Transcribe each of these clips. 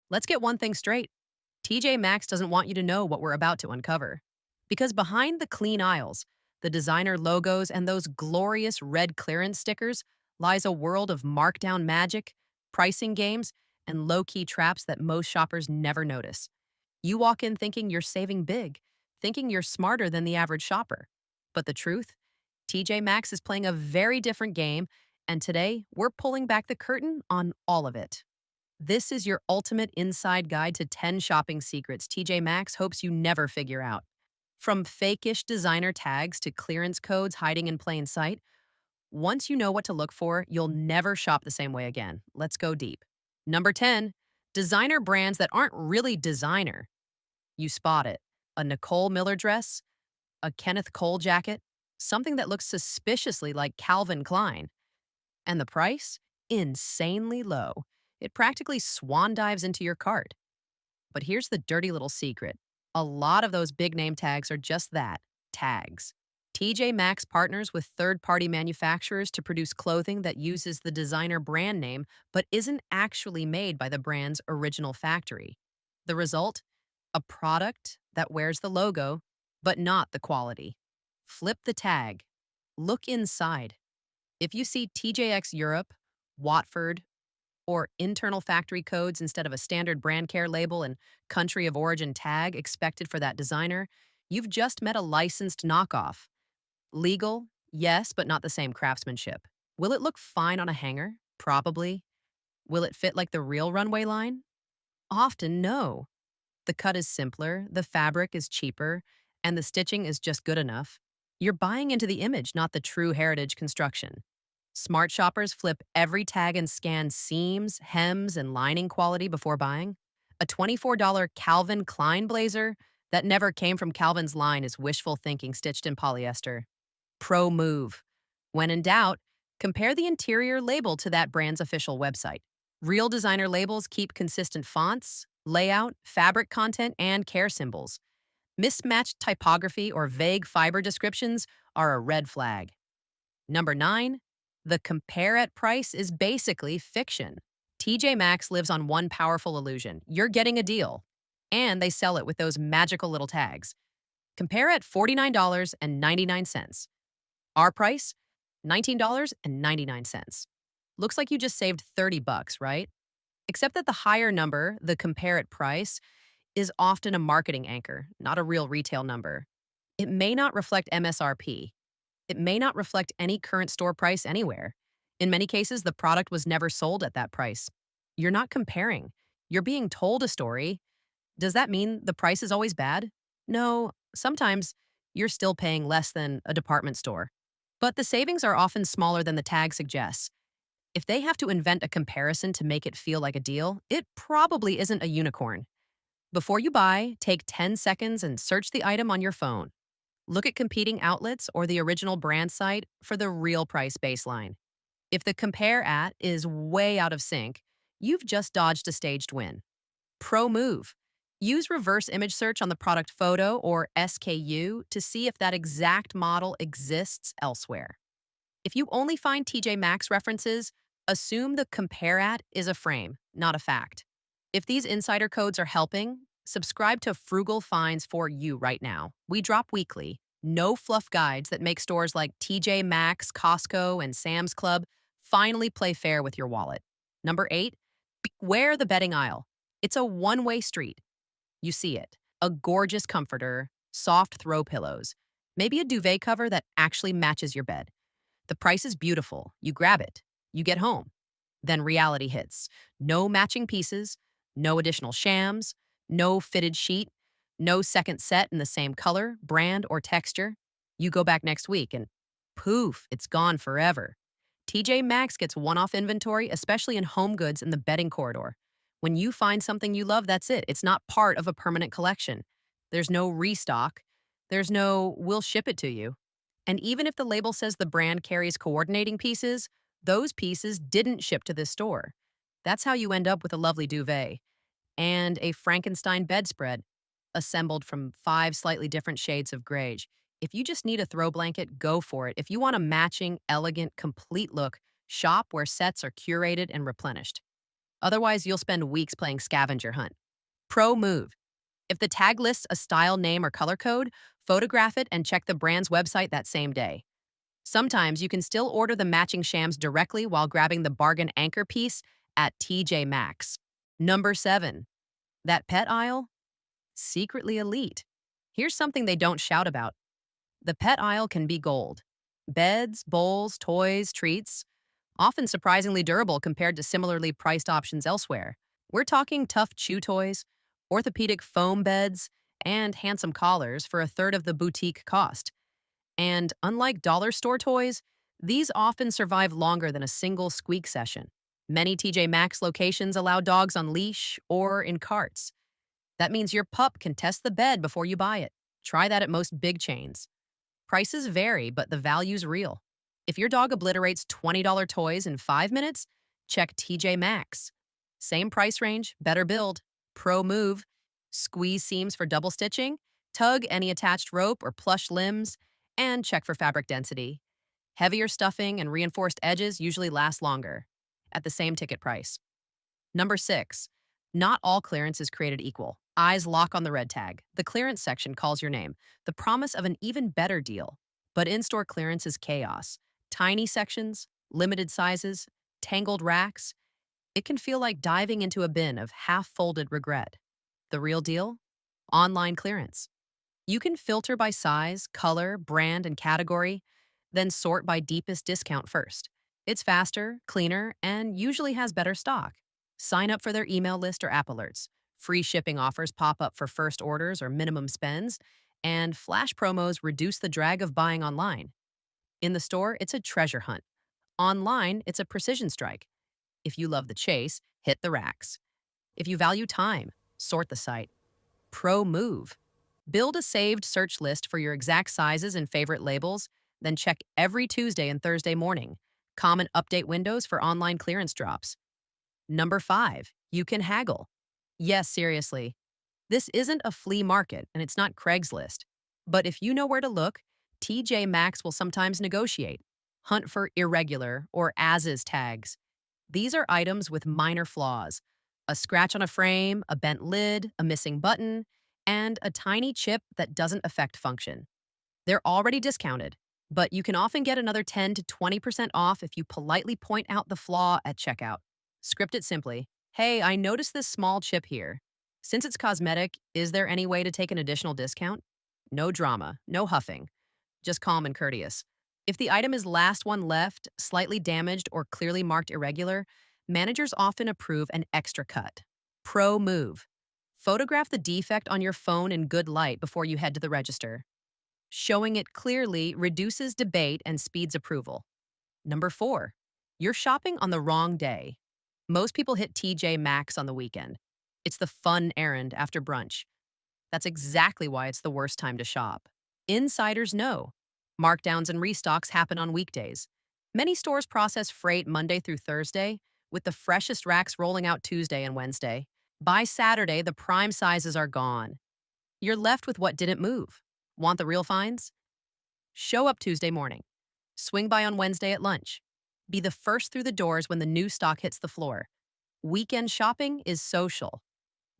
Let's get one thing straight. TJ Maxx doesn't want you to know what we're about to uncover. Because behind the clean aisles, the designer logos, and those glorious red clearance stickers lies a world of markdown magic, pricing games, and low key traps that most shoppers never notice. You walk in thinking you're saving big, thinking you're smarter than the average shopper. But the truth? TJ Maxx is playing a very different game, and today we're pulling back the curtain on all of it. This is your ultimate inside guide to 10 shopping secrets TJ Maxx hopes you never figure out. From fake-ish designer tags to clearance codes hiding in plain sight, once you know what to look for, you'll never shop the same way again. Let's go deep. Number 10, designer brands that aren't really designer. You spot it. A Nicole Miller dress, a Kenneth Cole jacket, something that looks suspiciously like Calvin Klein. And the price? Insanely low. It practically swan dives into your cart. But here's the dirty little secret. A lot of those big name tags are just that, tags. TJ Maxx partners with third-party manufacturers to produce clothing that uses the designer brand name but isn't actually made by the brand's original factory. The result? A product that wears the logo, but not the quality. Flip the tag. Look inside. If you see TJX Europe, Watford, or internal factory codes instead of a standard brand care label and country of origin tag expected for that designer, you've just met a licensed knockoff. Legal, yes, but not the same craftsmanship. Will it look fine on a hanger? Probably. Will it fit like the real runway line? Often, no. The cut is simpler, the fabric is cheaper, and the stitching is just good enough. You're buying into the image, not the true heritage construction. Smart shoppers flip every tag and scan seams, hems, and lining quality before buying. A $24 Calvin Klein blazer that never came from Calvin's line is wishful thinking stitched in polyester. Pro move. When in doubt, compare the interior label to that brand's official website. Real designer labels keep consistent fonts, layout, fabric content, and care symbols. Mismatched typography or vague fiber descriptions are a red flag. Number 9, the compare at price is basically fiction. TJ Maxx lives on one powerful illusion. You're getting a deal. And they sell it with those magical little tags. Compare at $49.99. Our price, $19.99. Looks like you just saved 30 bucks, right? Except that the higher number, the compare at price, is often a marketing anchor, not a real retail number. It may not reflect MSRP. It may not reflect any current store price anywhere. In many cases, the product was never sold at that price. You're not comparing. You're being told a story. Does that mean the price is always bad? No, sometimes you're still paying less than a department store. But the savings are often smaller than the tag suggests. If they have to invent a comparison to make it feel like a deal, it probably isn't a unicorn. Before you buy, take 10 seconds and search the item on your phone. Look at competing outlets or the original brand site for the real price baseline. If the compare at is way out of sync, you've just dodged a staged win. Pro move. Use reverse image search on the product photo or SKU to see if that exact model exists elsewhere. If you only find TJ Maxx references, assume the compare at is a frame, not a fact. If these insider codes are helping, subscribe to Frugal Finds for you right now. We drop weekly, no fluff guides that make stores like TJ Maxx, Costco, and Sam's Club finally play fair with your wallet. Number 8, beware the bedding aisle. It's a one-way street. You see it. A gorgeous comforter, soft throw pillows, maybe a duvet cover that actually matches your bed. The price is beautiful. You grab it. You get home. Then reality hits. No matching pieces, no additional shams, no fitted sheet, no second set in the same color, brand, or texture. You go back next week and poof, it's gone forever. TJ Maxx gets one-off inventory, especially in home goods in the bedding corridor. When you find something you love, that's it. It's not part of a permanent collection. There's no restock. There's no, we'll ship it to you. And even if the label says the brand carries coordinating pieces, those pieces didn't ship to this store. That's how you end up with a lovely duvet and a Frankenstein bedspread assembled from 5 slightly different shades of gray. If you just need a throw blanket, go for it. If you want a matching, elegant, complete look, shop where sets are curated and replenished. Otherwise, you'll spend weeks playing scavenger hunt. Pro move. If the tag lists a style name or color code, photograph it and check the brand's website that same day. Sometimes you can still order the matching shams directly while grabbing the bargain anchor piece at TJ Maxx. Number 7. That pet aisle? Secretly elite. Here's something they don't shout about. The pet aisle can be gold. Beds, bowls, toys, treats, often surprisingly durable compared to similarly priced options elsewhere. We're talking tough chew toys, orthopedic foam beds, and handsome collars for a third of the boutique cost. And unlike dollar store toys, these often survive longer than a single squeak session. Many TJ Maxx locations allow dogs on leash or in carts. That means your pup can test the bed before you buy it. Try that at most big chains. Prices vary, but the value's real. If your dog obliterates $20 toys in 5 minutes, check TJ Maxx. Same price range, better build, pro move, squeeze seams for double stitching, tug any attached rope or plush limbs, and check for fabric density. Heavier stuffing and reinforced edges usually last longer at the same ticket price. Number 6. Not all clearance is created equal. Eyes lock on the red tag. The clearance section calls your name, the promise of an even better deal. But in-store clearance is chaos. Tiny sections, limited sizes, tangled racks. It can feel like diving into a bin of half-folded regret. The real deal? Online clearance. You can filter by size, color, brand, and category, then sort by deepest discount first. It's faster, cleaner, and usually has better stock. Sign up for their email list or app alerts. Free shipping offers pop up for first orders or minimum spends, and flash promos reduce the drag of buying online. In the store, it's a treasure hunt. Online, it's a precision strike. If you love the chase, hit the racks. If you value time, sort the site. Pro move. Build a saved search list for your exact sizes and favorite labels, then check every Tuesday and Thursday morning. Common update windows for online clearance drops. Number 5, you can haggle. Yes, seriously. This isn't a flea market and it's not Craigslist. But if you know where to look, TJ Maxx will sometimes negotiate. Hunt for irregular or as-is tags. These are items with minor flaws. A scratch on a frame, a bent lid, a missing button, and a tiny chip that doesn't affect function. They're already discounted, but you can often get another 10 to 20% off if you politely point out the flaw at checkout. Script it simply. Hey, I noticed this small chip here. Since it's cosmetic, is there any way to take an additional discount? No drama, no huffing. Just calm and courteous. If the item is last one left, slightly damaged, or clearly marked irregular, managers often approve an extra cut. Pro move. Photograph the defect on your phone in good light before you head to the register. Showing it clearly reduces debate and speeds approval. Number 4, you're shopping on the wrong day. Most people hit TJ Maxx on the weekend. It's the fun errand after brunch. That's exactly why it's the worst time to shop. Insiders know. Markdowns and restocks happen on weekdays. Many stores process freight Monday through Thursday, with the freshest racks rolling out Tuesday and Wednesday. By Saturday, the prime sizes are gone. You're left with what didn't move. Want the real finds? Show up Tuesday morning. Swing by on Wednesday at lunch. Be the first through the doors when the new stock hits the floor. Weekend shopping is social.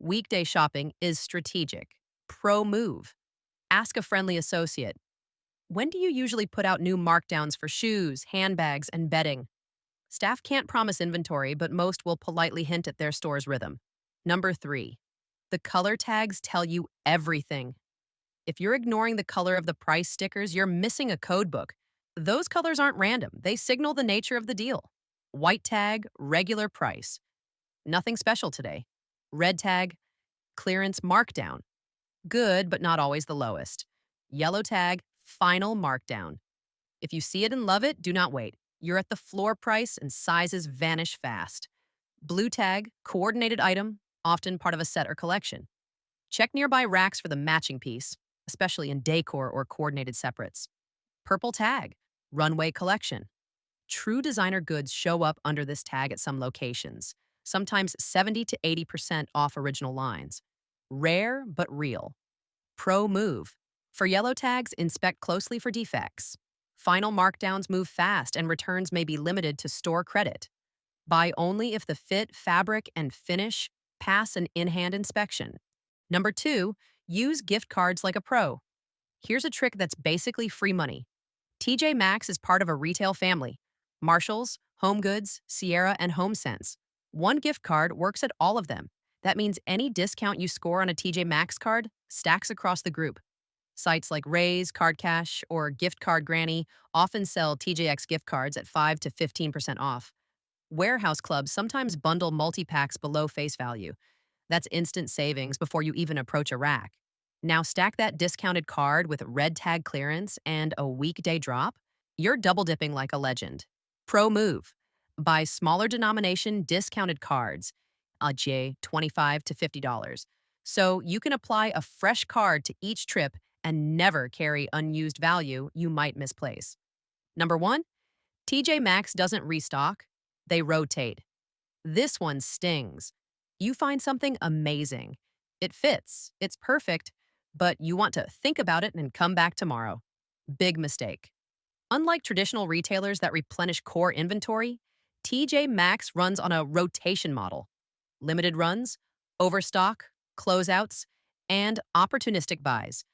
Weekday shopping is strategic. Pro move. Ask a friendly associate. When do you usually put out new markdowns for shoes, handbags, and bedding? Staff can't promise inventory, but most will politely hint at their store's rhythm. Number 3, the color tags tell you everything. If you're ignoring the color of the price stickers, you're missing a code book. Those colors aren't random. They signal the nature of the deal. White tag, regular price. Nothing special today. Red tag, clearance markdown. Good, but not always the lowest. Yellow tag, final markdown. If you see it and love it, do not wait. You're at the floor price and sizes vanish fast. Blue tag, coordinated item, often part of a set or collection. Check nearby racks for the matching piece, especially in decor or coordinated separates. Purple tag, runway collection. True designer goods show up under this tag at some locations, sometimes 70 to 80% off original lines. Rare but real. Pro move. For yellow tags, inspect closely for defects. Final markdowns move fast and returns may be limited to store credit. Buy only if the fit, fabric, and finish pass an in-hand inspection. Number 2, use gift cards like a pro. Here's a trick that's basically free money. TJ Maxx is part of a retail family: Marshalls, Home Goods, Sierra, and HomeSense. One gift card works at all of them. That means any discount you score on a TJ Maxx card stacks across the group. Sites like Raise, Card Cash, or Gift Card Granny often sell TJX gift cards at 5 to 15% off. Warehouse clubs sometimes bundle multi-packs below face value. That's instant savings before you even approach a rack. Now stack that discounted card with red tag clearance and a weekday drop. You're double dipping like a legend. Pro move. Buy smaller denomination discounted cards, J $25 to $50. So you can apply a fresh card to each trip and never carry unused value you might misplace. Number 1, TJ Maxx doesn't restock, they rotate. This one stings. You find something amazing. It fits, it's perfect, but you want to think about it and come back tomorrow. Big mistake. Unlike traditional retailers that replenish core inventory, TJ Maxx runs on a rotation model: limited runs, overstock, closeouts, and opportunistic buys.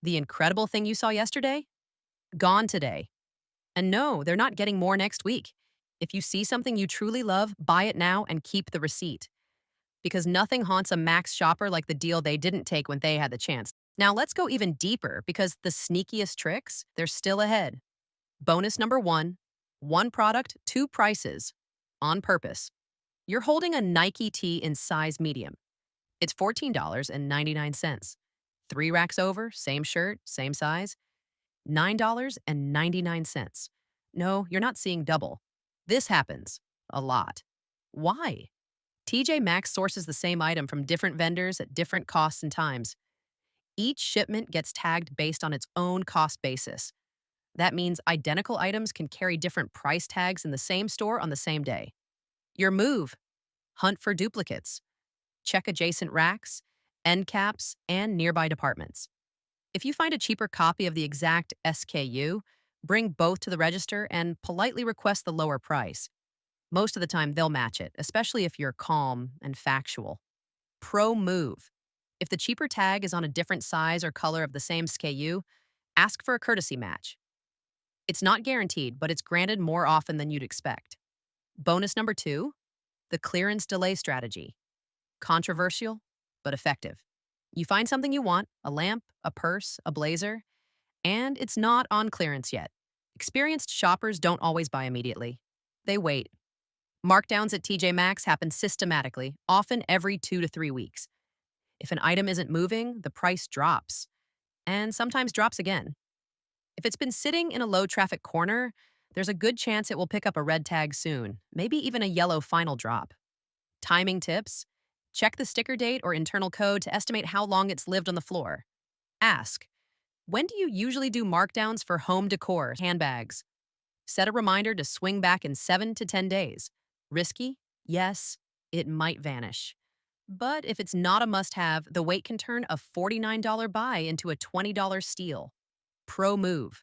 The incredible thing you saw yesterday? Gone today. And no, they're not getting more next week. If you see something you truly love, buy it now and keep the receipt. Because nothing haunts a Maxx shopper like the deal they didn't take when they had the chance. Now let's go even deeper, because the sneakiest tricks, they're still ahead. Bonus number 1, one product, two prices, on purpose. You're holding a Nike tee in size medium. It's $14.99. 3 racks over, same shirt, same size, $9.99. No, you're not seeing double. This happens a lot. Why? TJ Maxx sources the same item from different vendors at different costs and times. Each shipment gets tagged based on its own cost basis. That means identical items can carry different price tags in the same store on the same day. Your move: hunt for duplicates. Check adjacent racks, end caps, and nearby departments. If you find a cheaper copy of the exact SKU, bring both to the register and politely request the lower price. Most of the time, they'll match it, especially if you're calm and factual. Pro move: if the cheaper tag is on a different size or color of the same SKU, ask for a courtesy match. It's not guaranteed, but it's granted more often than you'd expect. Bonus number 2, the clearance delay strategy. Controversial, but effective. You find something you want: a lamp, a purse, a blazer, and it's not on clearance yet. Experienced shoppers don't always buy immediately. They wait. Markdowns at TJ Maxx happen systematically, often every 2 to 3 weeks. If an item isn't moving, the price drops, and sometimes drops again. If it's been sitting in a low-traffic corner, there's a good chance it will pick up a red tag soon, maybe even a yellow final drop. Timing tips: check the sticker date or internal code to estimate how long it's lived on the floor. Ask, when do you usually do markdowns for home decor, handbags? Set a reminder to swing back in 7 to 10 days. Risky? Yes, it might vanish. But if it's not a must-have, the wait can turn a $49 buy into a $20 steal. Pro move: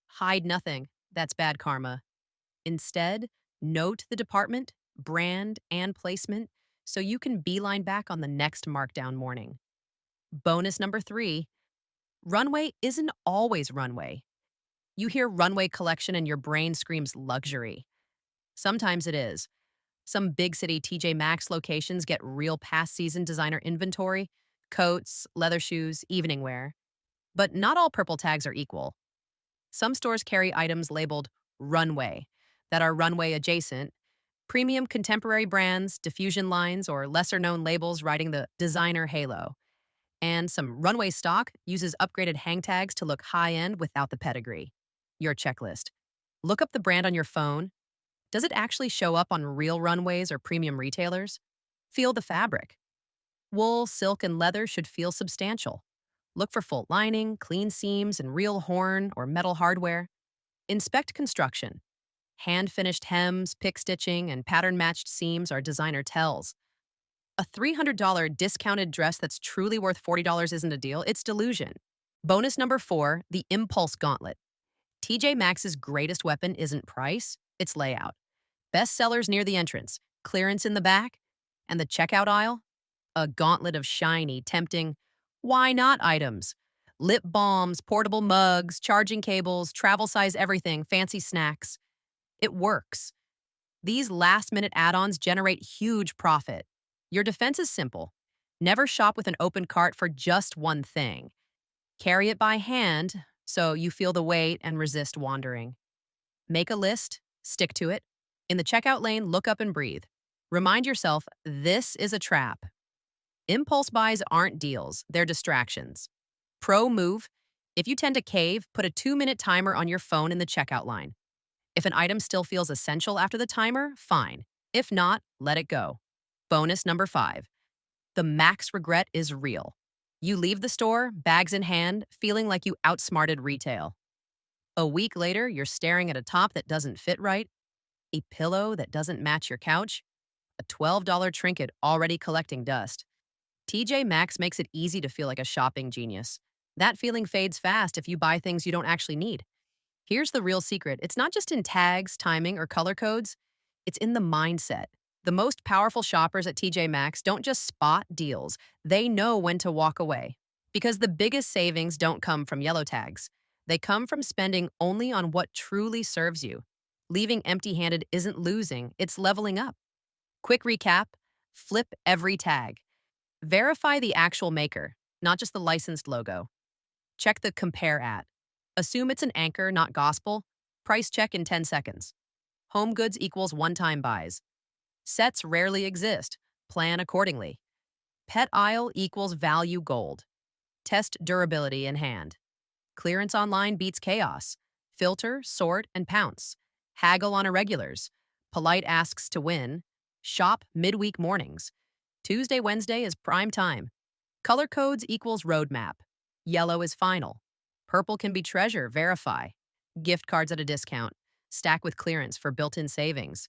hide nothing. That's bad karma. Instead, note the department, brand, and placement so you can beeline back on the next markdown morning. Bonus number 3, runway isn't always runway. You hear runway collection and your brain screams luxury. Sometimes it is. Some big city TJ Maxx locations get real past season designer inventory: coats, leather shoes, evening wear. But not all purple tags are equal. Some stores carry items labeled runway that are runway adjacent: premium contemporary brands, diffusion lines, or lesser known labels riding the designer halo. And some runway stock uses upgraded hang tags to look high end without the pedigree. Your checklist: look up the brand on your phone. Does it actually show up on real runways or premium retailers? Feel the fabric. Wool, silk, and leather should feel substantial. Look for full lining, clean seams, and real horn or metal hardware. Inspect construction. Hand-finished hems, pick stitching, and pattern-matched seams are designer tells. A $300 discounted dress that's truly worth $40 isn't a deal, it's delusion. Bonus number 4, the impulse gauntlet. TJ Maxx's greatest weapon isn't price, it's layout. Best sellers near the entrance, clearance in the back, and the checkout aisle, a gauntlet of shiny, tempting, why not items. Lip balms, portable mugs, charging cables, travel size everything, fancy snacks. It works. These last minute add ons generate huge profit. Your defense is simple: never shop with an open cart for just one thing. Carry it by hand so you feel the weight and resist wandering. Make a list, stick to it. In the checkout lane, look up and breathe. Remind yourself this is a trap. Impulse buys aren't deals, they're distractions. Pro move: if you tend to cave, put a 2-minute timer on your phone in the checkout line. If an item still feels essential after the timer, fine. If not, let it go. Bonus number 5. The Maxx regret is real. You leave the store, bags in hand, feeling like you outsmarted retail. A week later, you're staring at a top that doesn't fit right, a pillow that doesn't match your couch, a $12 trinket already collecting dust. TJ Maxx makes it easy to feel like a shopping genius. That feeling fades fast if you buy things you don't actually need. Here's the real secret: it's not just in tags, timing, or color codes, it's in the mindset. The most powerful shoppers at TJ Maxx don't just spot deals, they know when to walk away. Because the biggest savings don't come from yellow tags, they come from spending only on what truly serves you. Leaving empty handed isn't losing, it's leveling up. Quick recap: flip every tag. Verify the actual maker, not just the licensed logo. Check the compare at. Assume it's an anchor, not gospel. Price check in 10 seconds. Home goods equals one-time buys. Sets rarely exist. Plan accordingly. Pet aisle equals value gold. Test durability in hand. Clearance online beats chaos. Filter, sort, and pounce. Haggle on irregulars. Polite asks to win. Shop midweek mornings. Tuesday, Wednesday is prime time. Color codes equals roadmap. Yellow is final. Purple can be treasure, verify. Gift cards at a discount. Stack with clearance for built-in savings.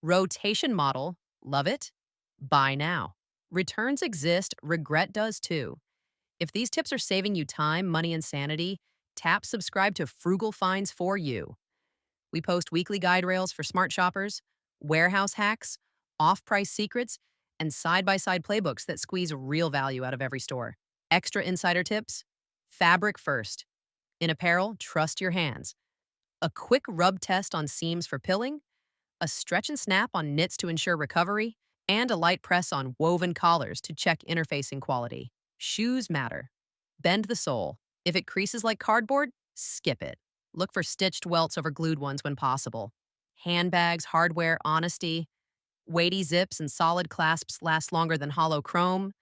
Rotation model, love it? Buy now. Returns exist, regret does too. If these tips are saving you time, money, and sanity, tap subscribe to Frugal Finds for you. We post weekly guide rails for smart shoppers, warehouse hacks, off-price secrets, and side-by-side playbooks that squeeze real value out of every store. Extra insider tips: fabric first. In apparel, trust your hands. A quick rub test on seams for pilling, a stretch and snap on knits to ensure recovery, and a light press on woven collars to check interfacing quality. Shoes matter. Bend the sole. If it creases like cardboard, skip it. Look for stitched welts over glued ones when possible. Handbags, hardware, honesty. Weighty zips and solid clasps last longer than hollow chrome.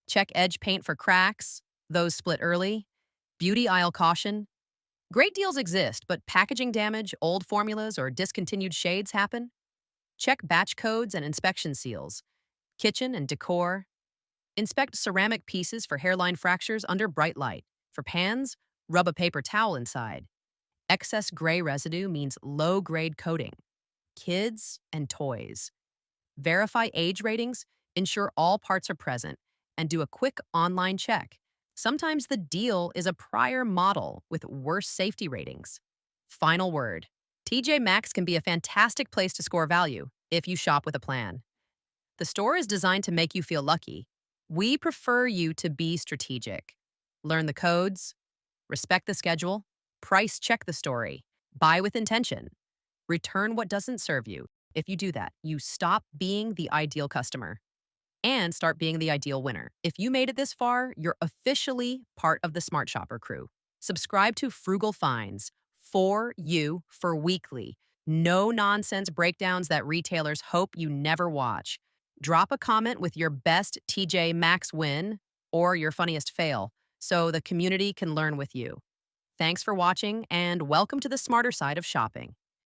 Check edge paint for cracks. Those split early. Beauty aisle caution: great deals exist, but packaging damage, old formulas, or discontinued shades happen. Check batch codes and inspection seals. Kitchen and decor. Inspect ceramic pieces for hairline fractures under bright light. For pans, rub a paper towel inside. Excess gray residue means low-grade coating. Kids and toys. Verify age ratings, ensure all parts are present, and do a quick online check. Sometimes the deal is a prior model with worse safety ratings. Final word: TJ Maxx can be a fantastic place to score value if you shop with a plan. The store is designed to make you feel lucky. We prefer you to be strategic. Learn the codes, respect the schedule, price check the story, buy with intention, return what doesn't serve you. If you do that, you stop being the ideal customer and start being the ideal winner. If you made it this far, you're officially part of the Smart Shopper crew. Subscribe to Frugal Finds for you for weekly, no nonsense breakdowns that retailers hope you never watch. Drop a comment with your best TJ Maxx win or your funniest fail so the community can learn with you. Thanks for watching, and welcome to the smarter side of shopping.